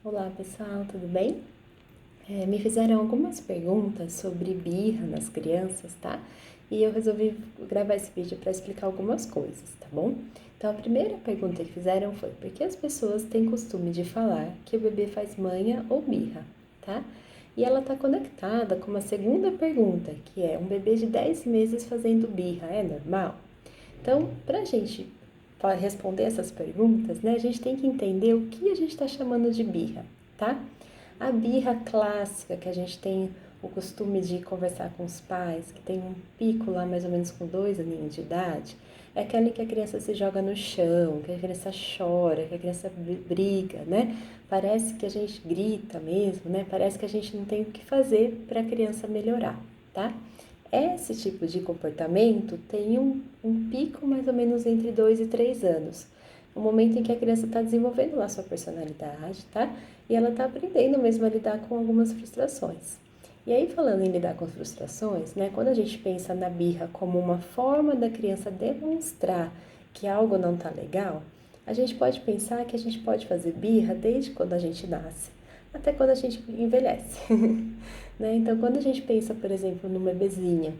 Olá pessoal, tudo bem? Me fizeram algumas perguntas sobre birra nas crianças, tá? E eu resolvi gravar esse vídeo para explicar algumas coisas, tá bom? Então a primeira pergunta que fizeram foi: por que as pessoas têm costume de falar que o bebê faz manha ou birra, tá? E ela está conectada com uma segunda pergunta, que é: um bebê de 10 meses fazendo birra é normal? Então, para a gente responder essas perguntas, né, a gente tem que entender o que a gente está chamando de birra, tá? A birra clássica, que a gente tem o costume de conversar com os pais, que tem um pico lá mais ou menos com 2 aninhos de idade, é aquela em que a criança se joga no chão, que a criança chora, que a criança briga, né? Parece que a gente grita mesmo, né? Parece que a gente não tem o que fazer para a criança melhorar, tá? Esse tipo de comportamento tem um pico mais ou menos entre 2 e 3 anos. O momento em que a criança está desenvolvendo lá sua personalidade, tá? E ela está aprendendo mesmo a lidar com algumas frustrações. E aí, falando em lidar com frustrações, né? Quando a gente pensa na birra como uma forma da criança demonstrar que algo não está legal, a gente pode pensar que a gente pode fazer birra desde quando a gente nasce até quando a gente envelhece. Né? Então, quando a gente pensa, por exemplo, numa bebezinha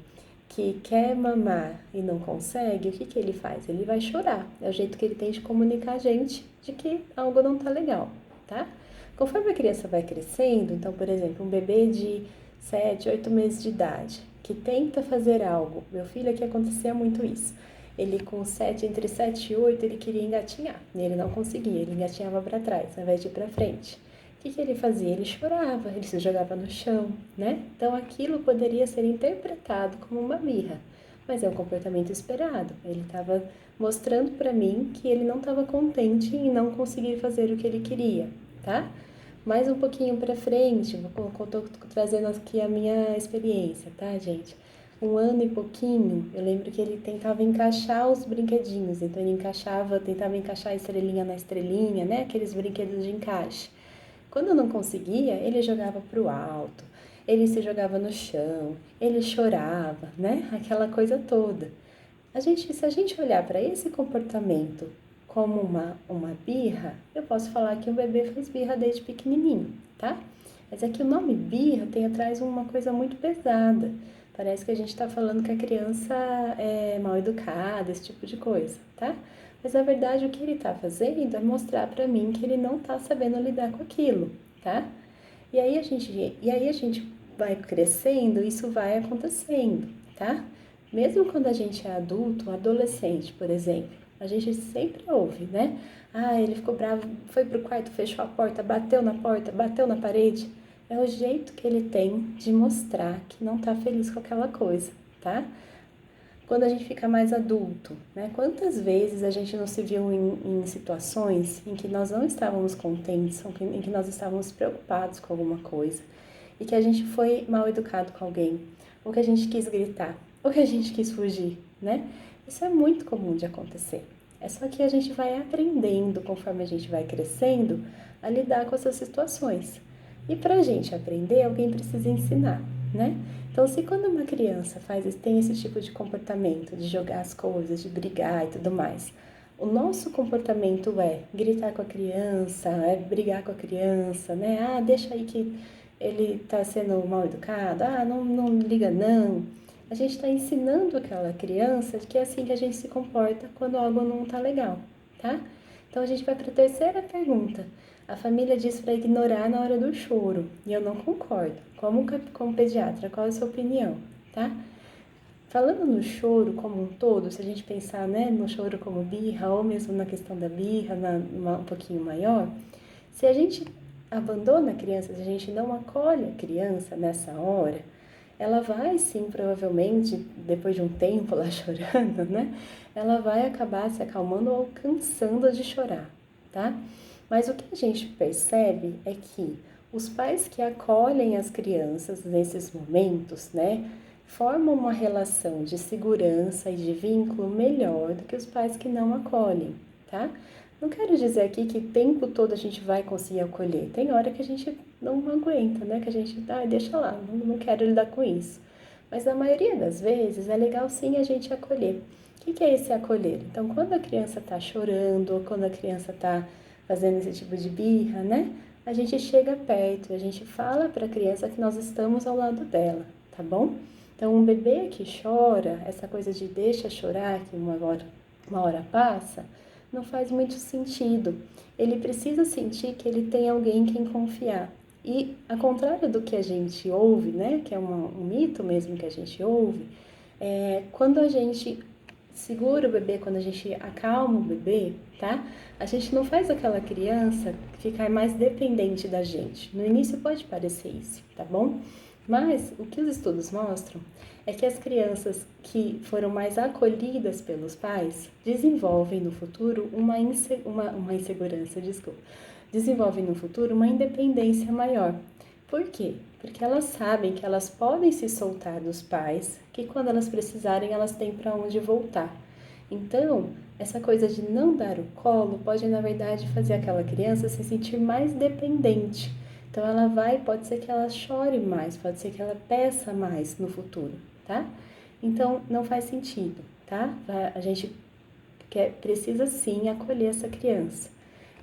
que quer mamar e não consegue, o que que ele faz? Ele vai chorar. É o jeito que ele tem de comunicar a gente de que algo não tá legal, tá? Conforme a criança vai crescendo, então, por exemplo, um bebê de 7, 8 meses de idade que tenta fazer algo. Meu filho aqui acontecia muito isso. Ele com 7, entre 7 e 8, ele queria engatinhar. E ele não conseguia, ele engatinhava para trás, ao invés de ir para frente. O que ele fazia? Ele chorava, ele se jogava no chão, né? Então aquilo poderia ser interpretado como uma birra, mas é um comportamento esperado. Ele estava mostrando para mim que ele não estava contente em não conseguir fazer o que ele queria, tá? Mais um pouquinho para frente, tô trazendo aqui a minha experiência, tá, gente? 1 ano e pouquinho, eu lembro que ele tentava encaixar os brinquedinhos, então ele tentava encaixar a estrelinha na estrelinha, né? Aqueles brinquedos de encaixe. Quando não conseguia, ele jogava para o alto, ele se jogava no chão, ele chorava, né? Aquela coisa toda. Se a gente olhar para esse comportamento como uma birra, eu posso falar que o bebê faz birra desde pequenininho, tá? Mas é que o nome birra tem atrás uma coisa muito pesada. Parece que a gente está falando que a criança é mal educada, esse tipo de coisa, tá? Mas na verdade o que ele está fazendo é mostrar para mim que ele não está sabendo lidar com aquilo, tá? E aí a gente vai crescendo, isso vai acontecendo, tá? Mesmo quando a gente é adulto, adolescente, por exemplo, a gente sempre ouve, né? Ah, ele ficou bravo, foi pro quarto, fechou a porta, bateu na parede. É o jeito que ele tem de mostrar que não tá feliz com aquela coisa, tá? Quando a gente fica mais adulto, né? Quantas vezes a gente não se viu em situações em que nós não estávamos contentes, em que nós estávamos preocupados com alguma coisa e que a gente foi mal educado com alguém, ou que a gente quis gritar, ou que a gente quis fugir, né? Isso é muito comum de acontecer. É só que a gente vai aprendendo, conforme a gente vai crescendo, a lidar com essas situações. E para a gente aprender, alguém precisa ensinar, né? Então, se quando uma criança tem esse tipo de comportamento, de jogar as coisas, de brigar e tudo mais, o nosso comportamento é gritar com a criança, é brigar com a criança, né? Ah, deixa aí que ele está sendo mal educado, ah, não liga não. A gente está ensinando aquela criança que é assim que a gente se comporta quando algo não está legal, tá? Então a gente vai para a terceira pergunta. A família diz para ignorar na hora do choro, e eu não concordo. Como pediatra, qual é a sua opinião, tá? Falando no choro como um todo, se a gente pensar, né, no choro como birra, ou mesmo na questão da birra, um pouquinho maior, se a gente abandona a criança, se a gente não acolhe a criança nessa hora, ela vai sim, provavelmente, depois de um tempo lá chorando, né? Ela vai acabar se acalmando ou cansando de chorar, tá? Mas o que a gente percebe é que os pais que acolhem as crianças nesses momentos, né, formam uma relação de segurança e de vínculo melhor do que os pais que não acolhem, tá? Não quero dizer aqui que o tempo todo a gente vai conseguir acolher. Tem hora que a gente não aguenta, né? Que a gente, deixa lá, não quero lidar com isso. Mas na maioria das vezes é legal sim a gente acolher. O que é esse acolher? Então, quando a criança está chorando ou quando a criança está fazendo esse tipo de birra, né? a gente chega perto, a gente fala para a criança que nós estamos ao lado dela, tá bom? Então, um bebê que chora, essa coisa de deixa chorar, que uma hora passa, não faz muito sentido. Ele precisa sentir que ele tem alguém em quem confiar. E, ao contrário do que a gente ouve, né, que é um mito mesmo que a gente ouve, quando a gente segura o bebê, quando a gente acalma o bebê, tá? A gente não faz aquela criança ficar mais dependente da gente. No início pode parecer isso, tá bom? Mas o que os estudos mostram é que as crianças que foram mais acolhidas pelos pais desenvolvem no futuro uma insegurança, desculpa, desenvolvem no futuro uma independência maior. Por quê? Porque elas sabem que elas podem se soltar dos pais, que quando elas precisarem elas têm para onde voltar. Então, essa coisa de não dar o colo pode, na verdade, fazer aquela criança se sentir mais dependente. Então, pode ser que ela chore mais, pode ser que ela peça mais no futuro, tá? Então, não faz sentido, tá? A gente precisa sim acolher essa criança.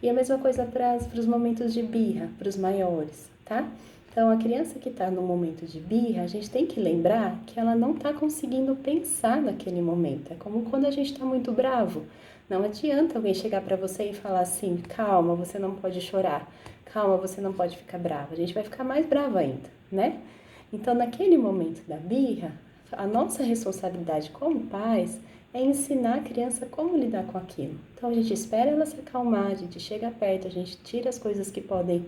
E a mesma coisa para os momentos de birra, para os maiores, tá? Então, a criança que está no momento de birra, a gente tem que lembrar que ela não está conseguindo pensar naquele momento. É como quando a gente está muito bravo. Não adianta alguém chegar para você e falar assim, calma, você não pode chorar. Calma, você não pode ficar brava. A gente vai ficar mais brava ainda, né? Então, naquele momento da birra, a nossa responsabilidade como pais é ensinar a criança como lidar com aquilo. Então, a gente espera ela se acalmar, a gente chega perto, a gente tira as coisas que podem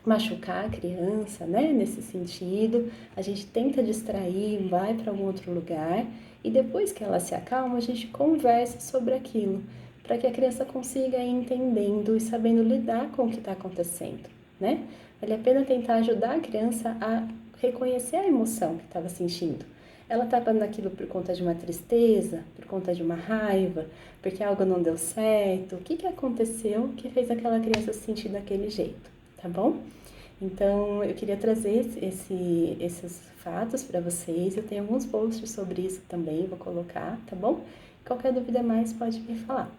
machucar a criança, né? Nesse sentido, a gente tenta distrair, vai para algum outro lugar e depois que ela se acalma, a gente conversa sobre aquilo, para que a criança consiga ir entendendo e sabendo lidar com o que está acontecendo, né? Vale a pena tentar ajudar a criança a reconhecer a emoção que estava sentindo. Ela estava naquilo por conta de uma tristeza, por conta de uma raiva, porque algo não deu certo. O que aconteceu que fez aquela criança se sentir daquele jeito, tá bom? Então, eu queria trazer esses fatos para vocês. Eu tenho alguns posts sobre isso também, vou colocar, tá bom? Qualquer dúvida mais, pode me falar.